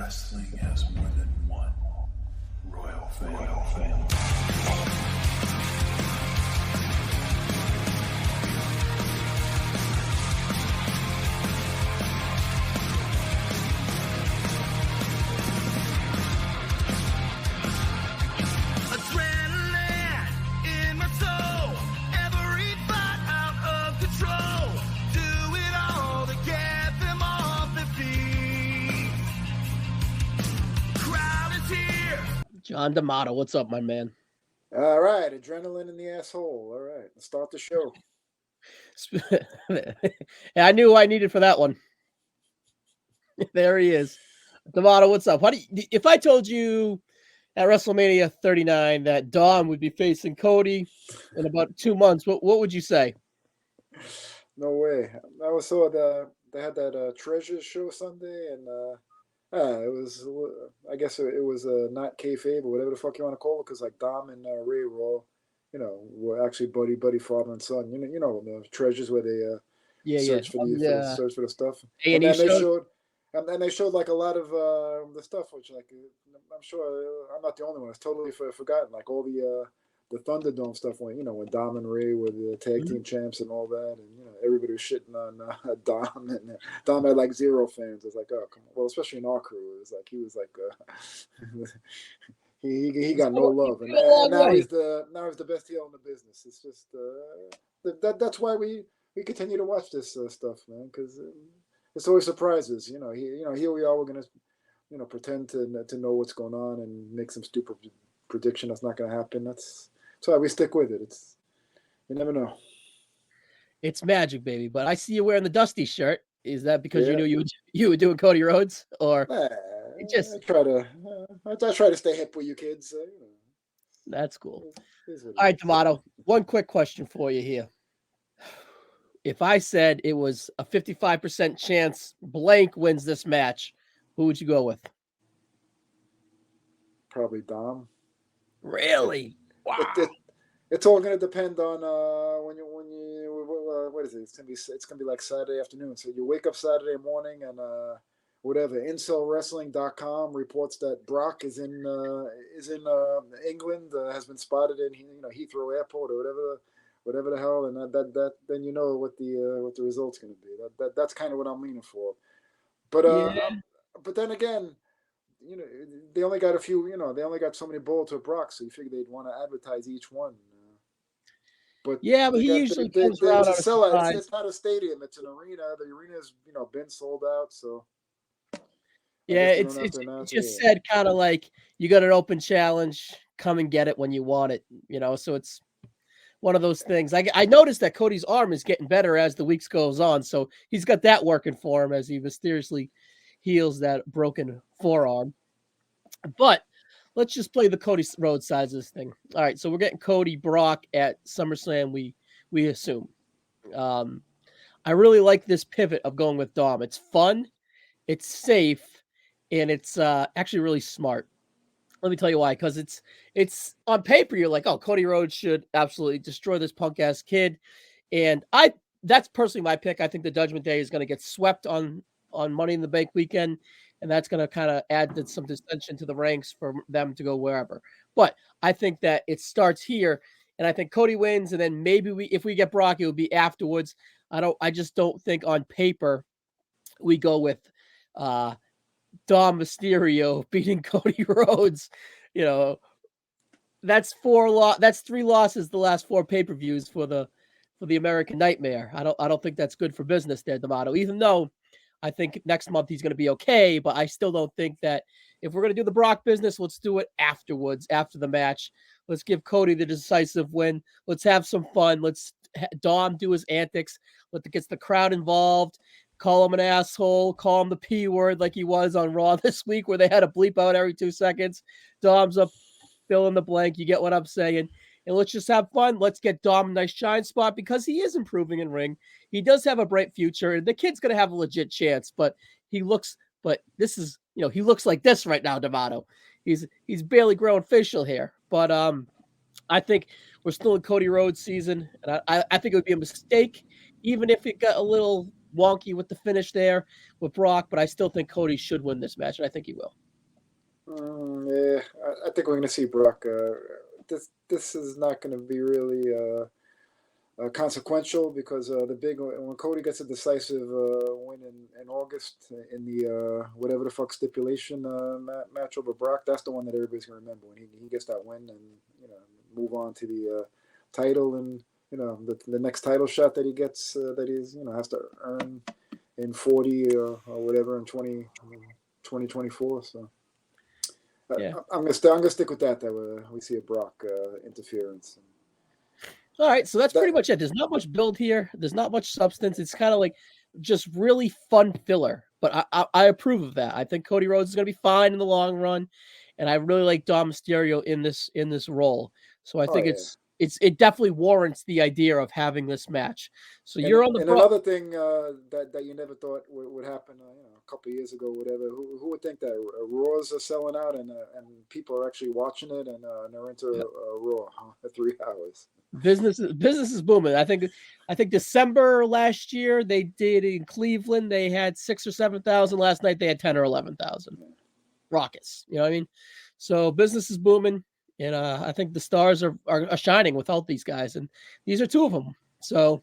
Wrestling has more than one royal family. John D'Amato, what's up, my man? All right, adrenaline in the asshole. All right, let's start the show. I knew I needed for that one. There he is. D'Amato, what's up? If I told you at WrestleMania 39 that Dom would be facing Cody in about 2 months, what would you say? No way. I saw they had that Treasures show Sunday, and it was, I guess it was not kayfabe or whatever the fuck you want to call it, because like Dom and Ray were all, were actually buddy, father and son. You know the Treasures where they search for the stuff. And then they showed like a lot of the stuff, which like I'm sure I'm not the only one. It's totally forgotten. Like all the Thunderdome stuff when Dom and Ray were the tag team champs and all that, and everybody was shitting on Dom, and Dom had like zero fans. It's like, oh come on. Well, especially in our crew, it was like he was like he got no love, and now he's the best heel in the business. It's just that's why we continue to watch this stuff, man, because it's always surprises. Here we are, we're gonna pretend to know what's going on and make some stupid prediction that's not gonna happen. That's why we stick with it. You never know. It's magic, baby. But I see you wearing the Dusty shirt. Is that because you knew you were doing Cody Rhodes, or I try to stay hip with you kids? That's cool. All right, D'Amato. One quick question for you here. If I said it was a 55% chance blank wins this match, who would you go with? Probably Dom. Really? Wow. It's all going to depend on when you what is it? It's gonna be like Saturday afternoon. So you wake up Saturday morning and whatever. IncelWrestling.com reports that Brock is in England, has been spotted in Heathrow Airport or whatever the hell, and that then you know what the result's going to be. That's kind of what I'm leaning for. But but then again, they only got they only got so many bullets with Brock, so you figure they'd want to advertise each one. But he usually comes around on a sellout. It's not a stadium; it's an arena. The arena's been sold out, so. Yeah, it's just said kind of like you got an open challenge, come and get it when you want it. So it's one of those things. I noticed that Cody's arm is getting better as the weeks goes on, so he's got that working for him as he mysteriously heals that broken forearm. But let's just play the Cody Rhodes side of this thing. All right, so we're getting Cody Brock at SummerSlam. We assume. I really like this pivot of going with Dom. It's fun, it's safe, and it's actually really smart. Let me tell you why. Because it's on paper, you're like, oh, Cody Rhodes should absolutely destroy this punk ass kid, and that's personally my pick. I think the Judgment Day is going to get swept on Money in the Bank weekend, and that's going to kind of add some dissension to the ranks for them to go wherever. But I think that it starts here, and I think Cody wins, and then maybe if we get Brock, it would be afterwards. I just don't think on paper we go with Dom Mysterio beating Cody Rhodes. That's 3 losses the last 4 pay-per-views for the American Nightmare. I don't think that's good for business there, D'Amato. Even though I think next month he's going to be okay, but I still don't think that if we're going to do the Brock business, let's do it afterwards, after the match. Let's give Cody the decisive win. Let's have some fun. Let's Dom do his antics. Gets the crowd involved. Call him an asshole. Call him the P word like he was on Raw this week where they had to bleep out every 2 seconds. Dom's up, fill in the blank. You get what I'm saying. And let's just have fun. Let's get Dom a nice shine spot because he is improving in ring. He does have a bright future. And the kid's going to have a legit chance, but he looks like this right now, D'Amato. He's barely growing facial hair. But I think we're still in Cody Rhodes season. And I think it would be a mistake, even if it got a little wonky with the finish there with Brock, but I still think Cody should win this match, and I think he will. Yeah, I think we're going to see Brock. This is not going to be really consequential because when Cody gets a decisive win in August in the whatever the fuck stipulation match over Brock, that's the one that everybody's going to remember when he gets that win and move on to the title and the next title shot that he gets that he's has to earn in 40 or whatever in 2024. So. Yeah. I'm gonna stick with that we see a Brock interference. All right, so that's pretty much it. There's not much build here. There's not much substance. It's kind of like just really fun filler. But I approve of that. I think Cody Rhodes is going to be fine in the long run, and I really like Dom Mysterio in this role. So I think it definitely warrants the idea of having this match. So you're on the. And another thing that you never thought would happen, a couple of years ago, whatever. Who would think that Raws are selling out and people are actually watching it and they're into Raw at 3 hours. Business is booming. I think December last year they did in Cleveland. They had 6,000 or 7,000. Last night they had 10,000 or 11,000. Rockets. You know what I mean? So business is booming. And I think the stars are shining without these guys, and these are two of them. So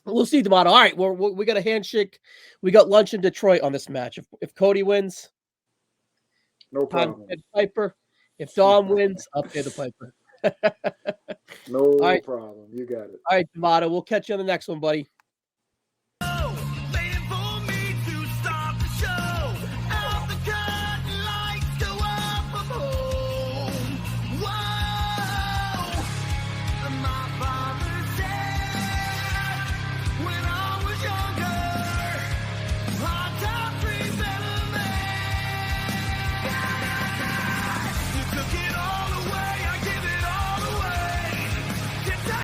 we'll see tomorrow. All right, we got a handshake. We got lunch in Detroit on this match. If Cody wins, no problem. Piper. If Dom wins, I'll pay the Piper. No problem. You got it. All right, D'Amato. We'll catch you on the next one, buddy.